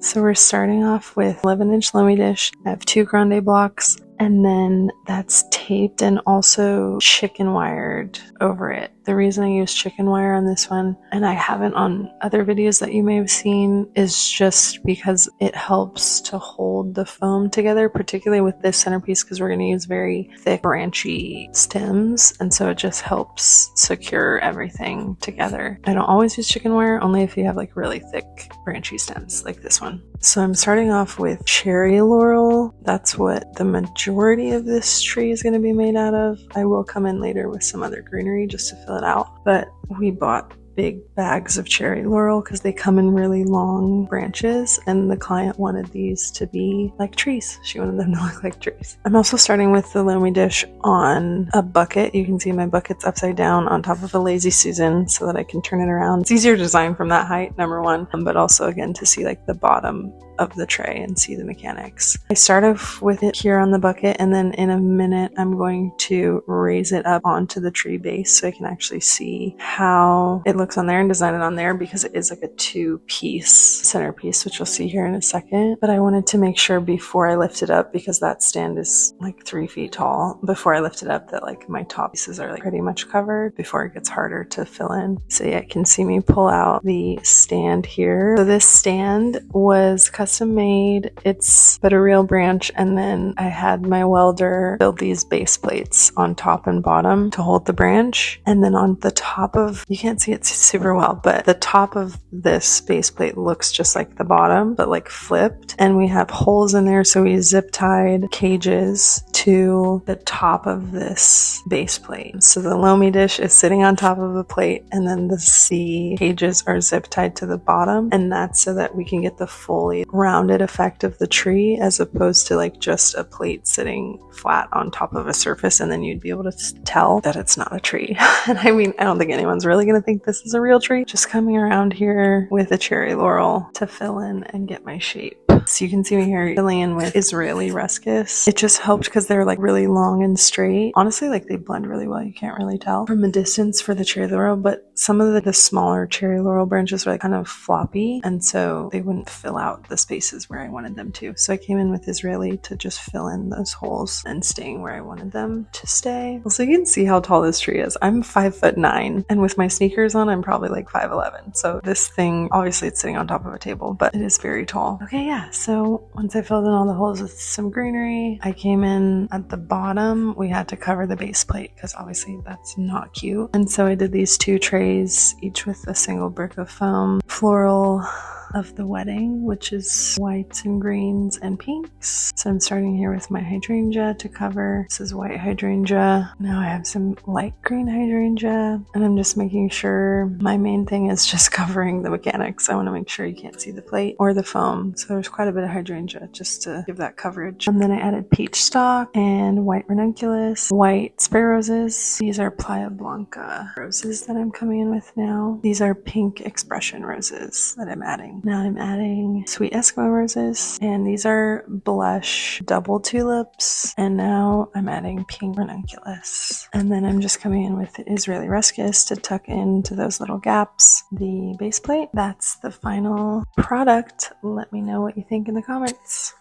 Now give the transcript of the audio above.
So we're starting off with 11-inch Lomi dish. I have 2 grande blocks, and then that's taped and also chicken wired over it. The reason I use chicken wire on this one, and I haven't on other videos that you may have seen, is just because it helps to hold the foam together, particularly with this centerpiece, because we're going to use very thick branchy stems, and so it just helps secure everything together. I don't always use chicken wire, only if you have like really thick branchy stems like this one. So I'm starting off with cherry laurel. That's what the majority of this tree is going to be made out of. I will come in later with some other greenery just to fill it out, but we bought big bags of cherry laurel because they come in really long branches, and the client wanted these to be like trees. She wanted them to look like trees. I'm also starting with the Lomi dish on a bucket. You can see my bucket's upside down on top of a Lazy Susan so that I can turn it around. It's easier to design from that height, number one, but also again to see like the bottom of the tray and see the mechanics. I start off with it here on the bucket, and then in a minute I'm going to raise it up onto the tree base so I can actually see how it looks on there and design it on there, because it is like a 2-piece centerpiece, which you'll see here in a second. But I wanted to make sure before I lift it up, because that stand is like 3 feet tall, before I lift it up that like my top pieces are like pretty much covered before it gets harder to fill in. So yeah, you can see me pull out the stand here. So this stand was custom made. It's but a real branch, and then I had my welder build these base plates on top and bottom to hold the branch, and then on the top of, you can't see it super well, but the top of this base plate looks just like the bottom but like flipped, and we have holes in there, so we zip tied cages to the top of this base plate. So the Lomi dish is sitting on top of a plate, and then the cages are zip tied to the bottom, and that's so that we can get the fully rounded effect of the tree, as opposed to like just a plate sitting flat on top of a surface, and then you'd be able to tell that it's not a tree. And I mean, I don't think anyone's really going to think this is a real tree. Just coming around here with a cherry laurel to fill in and get my shape. So you can see me here filling in with Israeli Ruscus. It just helped because they're like really long and straight. Honestly, like they blend really well. You can't really tell from a distance for the cherry laurel, but some of the smaller cherry laurel branches are like kind of floppy, and so they wouldn't fill out the spaces where I wanted them to. So I came in with Israeli to just fill in those holes and staying where I wanted them to stay. So you can see how tall this tree is. I'm 5'9", and with my sneakers on, I'm probably like 5'11". So this thing, obviously it's sitting on top of a table, but it is very tall. Okay, yeah. So once I filled in all the holes with some greenery, I came in at the bottom. We had to cover the base plate because obviously that's not cute. And so I did these 2 trays, each with a single brick of foam. Floral of the wedding, which is whites and greens and pinks. So I'm starting here with my hydrangea to cover. This is white hydrangea. Now I have some light green hydrangea, and I'm just making sure, my main thing is just covering the mechanics. I want to make sure you can't see the plate or the foam. So there's quite a bit of hydrangea just to give that coverage. And then I added peach stalk and white ranunculus, white spray roses. These are Playa Blanca roses that I'm coming in with now. These are pink expression roses that I'm adding. Now I'm adding sweet Eskimo roses, and these are blush double tulips, and now I'm adding pink ranunculus. And then I'm just coming in with Israeli Ruscus to tuck into those little gaps the base plate. That's the final product. Let me know what you think in the comments.